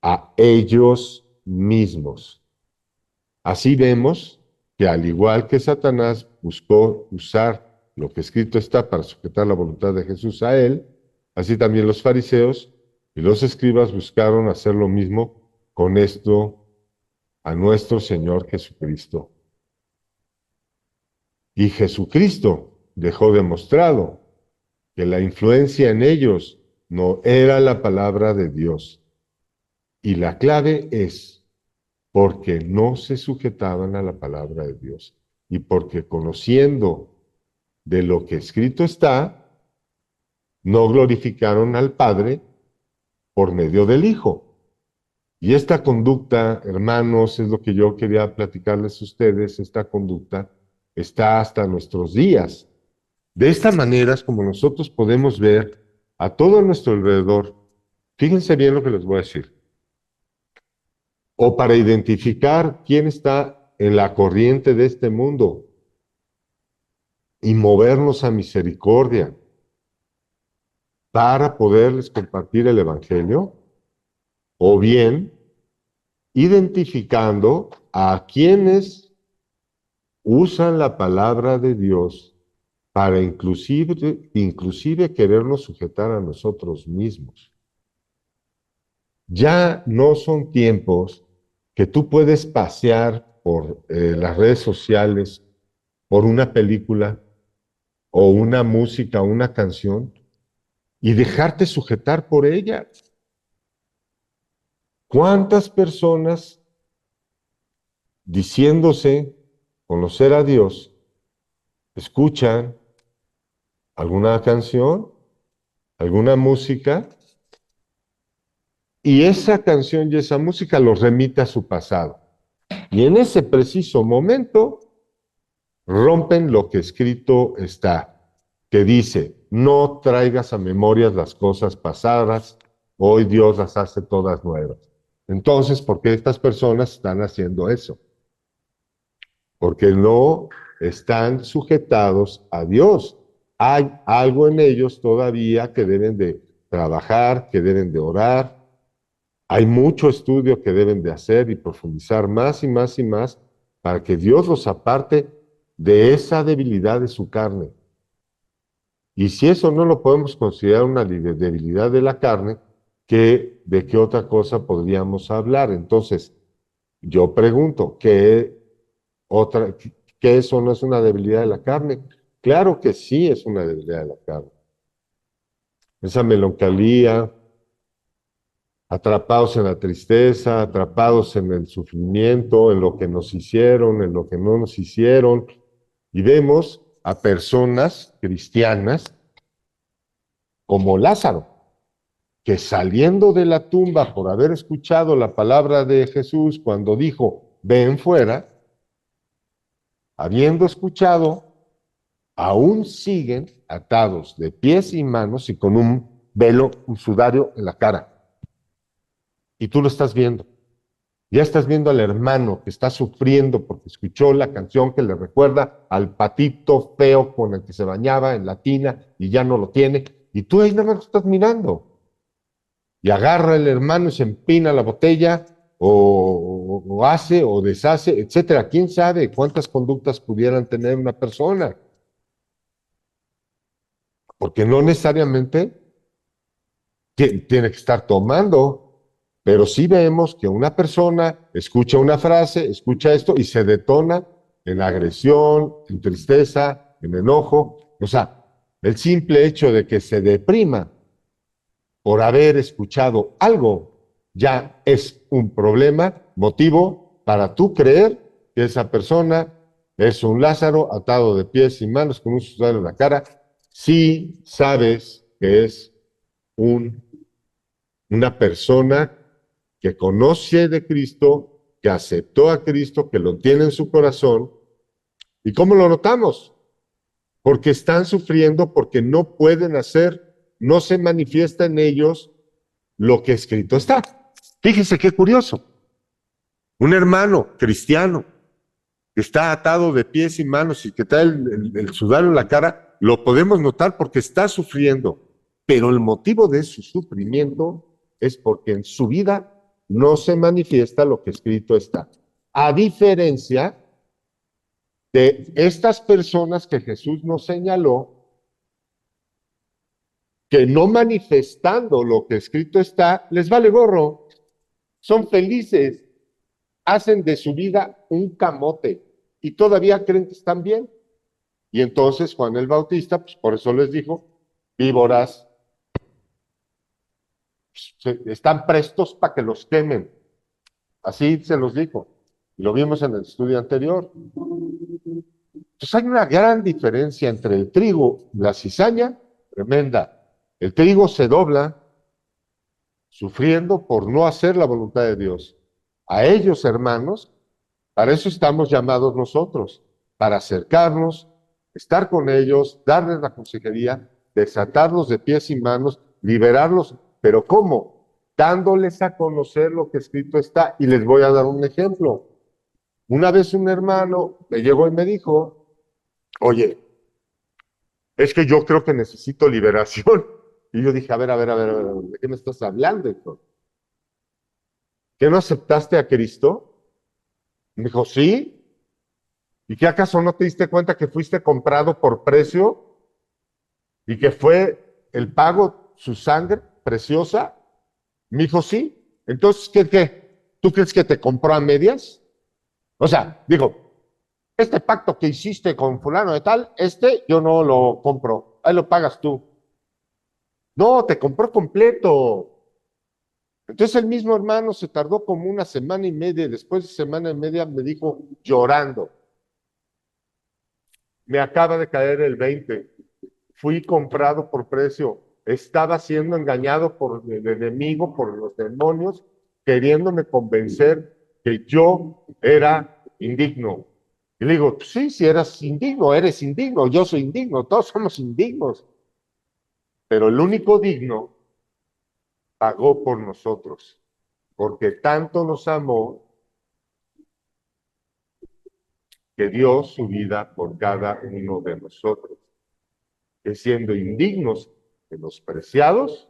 a ellos mismos. Así vemos que al igual que Satanás buscó usar lo que escrito está para sujetar la voluntad de Jesús a él, así también los fariseos y los escribas buscaron hacer lo mismo con esto a nuestro Señor Jesucristo. Y Jesucristo dejó demostrado que la influencia en ellos no era la palabra de Dios. Y la clave es porque no se sujetaban a la palabra de Dios y porque conociendo de lo que escrito está, no glorificaron al Padre por medio del Hijo. Y esta conducta, hermanos, es lo que yo quería platicarles a ustedes, esta conducta está hasta nuestros días. De esta manera es como nosotros podemos ver a todo nuestro alrededor. Fíjense bien lo que les voy a decir. O para identificar quién está en la corriente de este mundo y movernos a misericordia para poderles compartir el Evangelio, o bien identificando a quienes usan la palabra de Dios para inclusive querernos sujetar a nosotros mismos. Ya no son tiempos que tú puedes pasear por las redes sociales, por una película o una música o una canción y dejarte sujetar por ella. ¿Cuántas personas diciéndose conocer a Dios escuchan alguna canción, alguna música, y esa canción y esa música los remite a su pasado? Y en ese preciso momento rompen lo que escrito está, que dice, no traigas a memorias las cosas pasadas, hoy Dios las hace todas nuevas. Entonces, ¿por qué estas personas están haciendo eso? Porque no están sujetados a Dios. Hay algo en ellos todavía que deben de trabajar, que deben de orar. Hay mucho estudio que deben de hacer y profundizar más y más y más para que Dios los aparte de esa debilidad de su carne. Y si eso no lo podemos considerar una debilidad de la carne, ¿de qué otra cosa podríamos hablar? Entonces, yo pregunto, otra, ¿qué eso no es una debilidad de la carne? Claro que sí es una debilidad de la carne. Esa melancolía, atrapados en la tristeza, atrapados en el sufrimiento, en lo que nos hicieron, en lo que no nos hicieron. Y vemos a personas cristianas como Lázaro, que saliendo de la tumba por haber escuchado la palabra de Jesús cuando dijo, ven fuera, habiendo escuchado, aún siguen atados de pies y manos y con un velo, un sudario en la cara. Y tú lo estás viendo. Ya estás viendo al hermano que está sufriendo porque escuchó la canción que le recuerda al patito feo con el que se bañaba en la tina y ya no lo tiene. Y tú ahí nada más lo estás mirando. Y agarra el hermano y se empina la botella o hace o deshace, etcétera. ¿Quién sabe cuántas conductas pudieran tener una persona? Porque no necesariamente tiene que estar tomando, pero sí vemos que una persona escucha una frase, escucha esto y se detona en agresión, en tristeza, en enojo. O sea, el simple hecho de que se deprima por haber escuchado algo ya es un problema, motivo para tú creer que esa persona es un Lázaro atado de pies y manos con un sudario en la cara, si sabes que es un una persona que conoce de Cristo, que aceptó a Cristo, que lo tiene en su corazón. ¿Y cómo lo notamos? Porque están sufriendo, porque no pueden hacer, no se manifiesta en ellos lo que escrito está. Fíjense qué curioso. Un hermano cristiano que está atado de pies y manos y que trae el sudario en la cara, lo podemos notar porque está sufriendo, pero el motivo de su sufrimiento es porque en su vida no se manifiesta lo que escrito está. A diferencia de estas personas que Jesús nos señaló, que no manifestando lo que escrito está, les vale gorro, son felices, hacen de su vida un camote y todavía creen que están bien. Y entonces Juan el Bautista, pues por eso les dijo, víboras, están prestos para que los quemen. Así se los dijo. Y lo vimos en el estudio anterior. Entonces hay una gran diferencia entre el trigo y la cizaña, tremenda. El trigo se dobla sufriendo por no hacer la voluntad de Dios. A ellos, hermanos, para eso estamos llamados nosotros, para acercarnos, estar con ellos, darles la consejería, desatarlos de pies y manos, liberarlos. ¿Pero cómo? Dándoles a conocer lo que escrito está. Y les voy a dar un ejemplo. Una vez un hermano me llegó y me dijo, oye, es que yo creo que necesito liberación. Y yo dije, a ver, ¿de qué me estás hablando, hijo? ¿Que no aceptaste a Cristo? Me dijo, sí. ¿Y qué acaso no te diste cuenta que fuiste comprado por precio y que fue el pago su sangre preciosa? Me dijo, sí. Entonces, ¿qué? ¿Tú crees que te compró a medias? O sea, digo, este pacto que hiciste con fulano de tal, yo no lo compro. Ahí lo pagas tú. No, te compró completo. Entonces el mismo hermano se tardó como una semana y media, y después de semana y media me dijo llorando, me acaba de caer el 20, fui comprado por precio, estaba siendo engañado por el enemigo, por los demonios, queriéndome convencer que yo era indigno, Y le digo, sí, si eres indigno, yo soy indigno, todos somos indignos. Pero el único digno pagó por nosotros, porque tanto nos amó que dio su vida por cada uno de nosotros, que siendo indignos, menospreciados,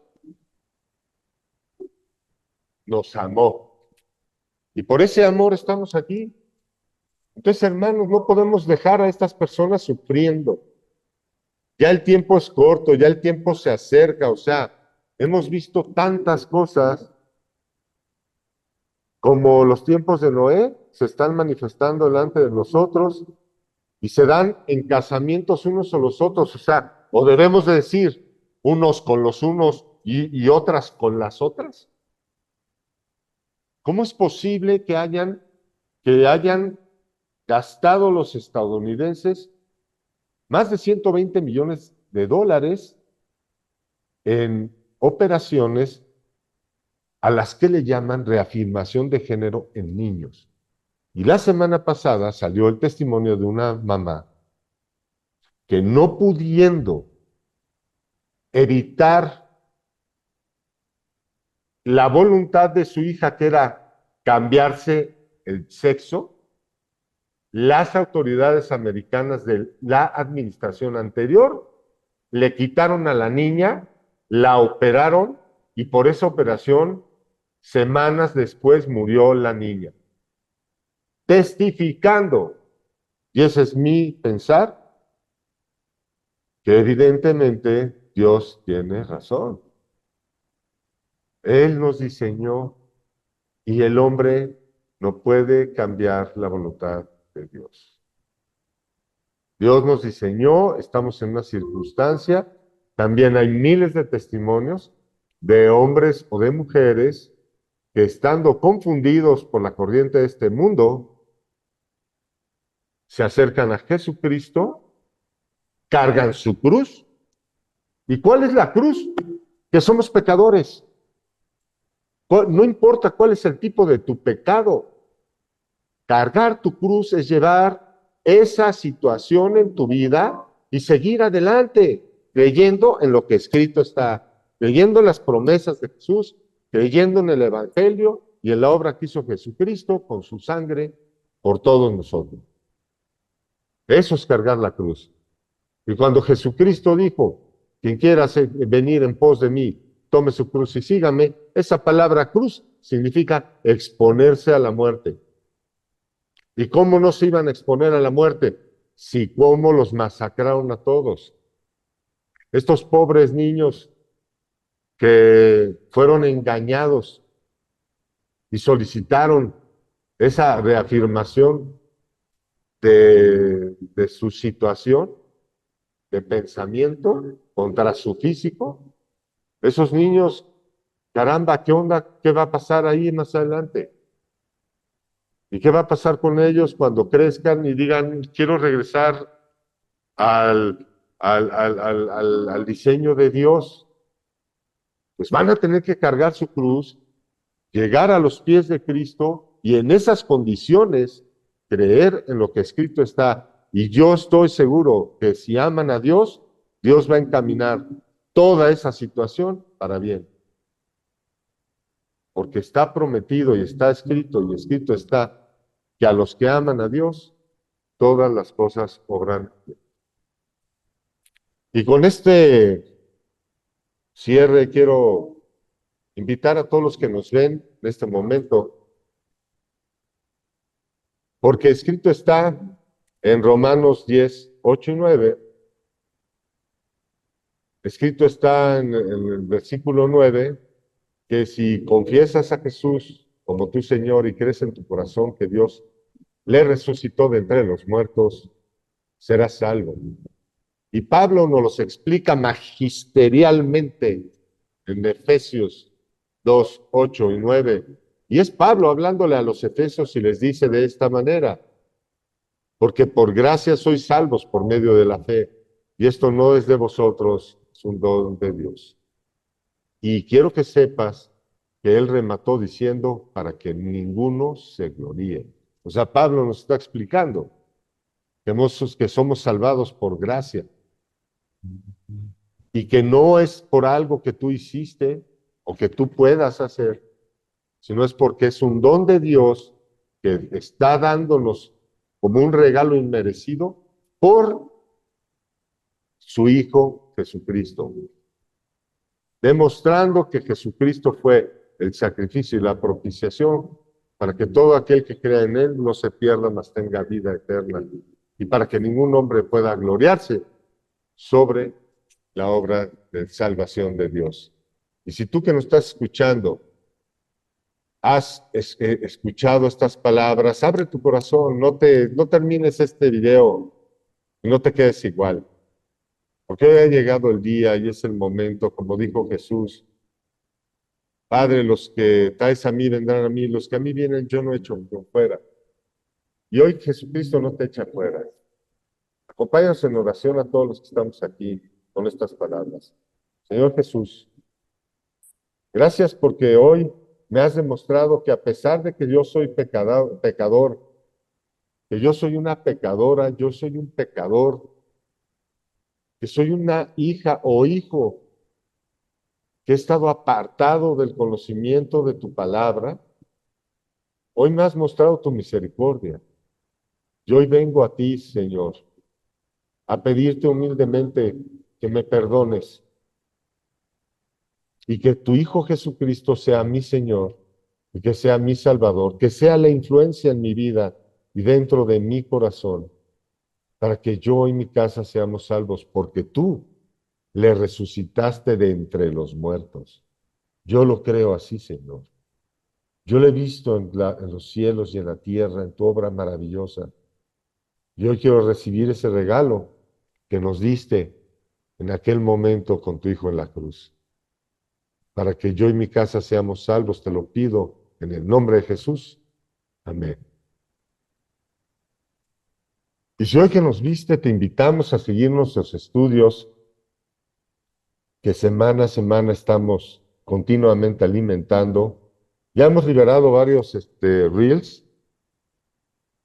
nos amó. Y por ese amor estamos aquí. Entonces, hermanos, no podemos dejar a estas personas sufriendo. Ya el tiempo es corto, ya el tiempo se acerca, o sea, hemos visto tantas cosas como los tiempos de Noé se están manifestando delante de nosotros y se dan en casamientos unos con los otros, o sea, o debemos de decir unos con los unos y otras con las otras. ¿Cómo es posible que hayan gastado los estadounidenses más de 120 millones de dólares en operaciones a las que le llaman reafirmación de género en niños? Y la semana pasada salió el testimonio de una mamá que no pudiendo evitar la voluntad de su hija, que era cambiarse el sexo, las autoridades americanas de la administración anterior le quitaron a la niña, la operaron y por esa operación, semanas después murió la niña. Testificando, y ese es mi pensar, que evidentemente Dios tiene razón. Él nos diseñó y el hombre no puede cambiar la voluntad de Dios. Dios nos diseñó, estamos en una circunstancia, también hay miles de testimonios de hombres o de mujeres que estando confundidos por la corriente de este mundo, se acercan a Jesucristo, cargan su cruz. ¿Y cuál es la cruz? Que somos pecadores. No importa cuál es el tipo de tu pecado, cargar tu cruz es llevar esa situación en tu vida y seguir adelante, creyendo en lo que escrito está, creyendo en las promesas de Jesús, creyendo en el Evangelio y en la obra que hizo Jesucristo con su sangre por todos nosotros. Eso es cargar la cruz. Y cuando Jesucristo dijo, quien quiera venir en pos de mí, tome su cruz y sígame, esa palabra cruz significa exponerse a la muerte. ¿Y cómo no se iban a exponer a la muerte? Si cómo los masacraron a todos. Estos pobres niños que fueron engañados y solicitaron esa reafirmación de su situación, de pensamiento contra su físico. Esos niños, caramba, ¿qué onda? ¿Qué va a pasar ahí más adelante? ¿Y qué va a pasar con ellos cuando crezcan y digan, quiero regresar al diseño de Dios? Pues van a tener que cargar su cruz, llegar a los pies de Cristo y en esas condiciones creer en lo que escrito está. Y yo estoy seguro que si aman a Dios, Dios va a encaminar toda esa situación para bien. Porque está prometido y está escrito y escrito está que a los que aman a Dios, todas las cosas obran bien. Y con este cierre quiero invitar a todos los que nos ven en este momento, porque escrito está en Romanos 10, 8 y 9, escrito está en el versículo 9, que si confiesas a Jesús como tu Señor y crees en tu corazón que Dios le resucitó de entre los muertos, serás salvo. Y Pablo nos los explica magisterialmente en Efesios 2, 8 y 9. Y es Pablo hablándole a los efesios y les dice de esta manera, porque por gracia sois salvos por medio de la fe, y esto no es de vosotros, es un don de Dios. Y quiero que sepas que él remató diciendo para que ninguno se gloríe. O sea, Pablo nos está explicando que somos salvados por gracia y que no es por algo que tú hiciste o que tú puedas hacer, sino es porque es un don de Dios que está dándonos como un regalo inmerecido por su Hijo Jesucristo, demostrando que Jesucristo fue el sacrificio y la propiciación para que todo aquel que crea en Él no se pierda, mas tenga vida eterna, y para que ningún hombre pueda gloriarse sobre la obra de salvación de Dios. Y si tú que nos estás escuchando has escuchado estas palabras, abre tu corazón, no termines este video y no te quedes igual, porque hoy ha llegado el día y es el momento, como dijo Jesús: Padre, los que traes a mí vendrán a mí, los que a mí vienen yo no echo por fuera. Y hoy Jesucristo no te echa fuera. Acompáñanos en oración a todos los que estamos aquí con estas palabras. Señor Jesús, gracias porque hoy me has demostrado que a pesar de que yo soy pecador, que yo soy una pecadora, yo soy un pecador, que soy una hija o hijo que he estado apartado del conocimiento de tu palabra, hoy me has mostrado tu misericordia. Y hoy vengo a ti, Señor, a pedirte humildemente que me perdones y que tu Hijo Jesucristo sea mi Señor y que sea mi Salvador, que sea la influencia en mi vida y dentro de mi corazón, para que yo y mi casa seamos salvos, porque tú le resucitaste de entre los muertos. Yo lo creo así, Señor. Yo lo he visto en los cielos y en la tierra, en tu obra maravillosa. Yo quiero recibir ese regalo que nos diste en aquel momento con tu Hijo en la cruz. Para que yo y mi casa seamos salvos, te lo pido en el nombre de Jesús. Amén. Y si hoy que nos viste, te invitamos a seguir nuestros estudios que semana a semana estamos continuamente alimentando. Ya hemos liberado varios reels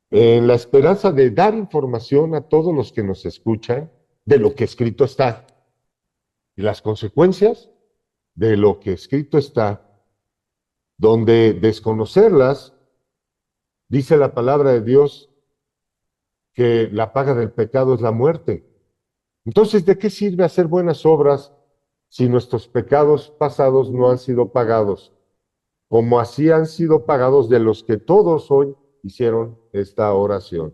en la esperanza de dar información a todos los que nos escuchan de lo que escrito está y las consecuencias de lo que escrito está, donde desconocerlas, dice la palabra de Dios que la paga del pecado es la muerte. Entonces, ¿de qué sirve hacer buenas obras si nuestros pecados pasados no han sido pagados, como así han sido pagados de los que todos hoy hicieron esta oración?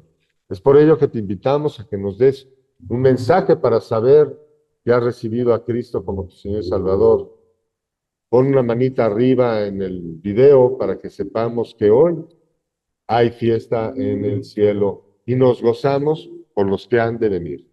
Es por ello que te invitamos a que nos des un mensaje para saber que has recibido a Cristo como tu Señor y Salvador. Pon una manita arriba en el video para que sepamos que hoy hay fiesta en el cielo y nos gozamos por los que han de venir.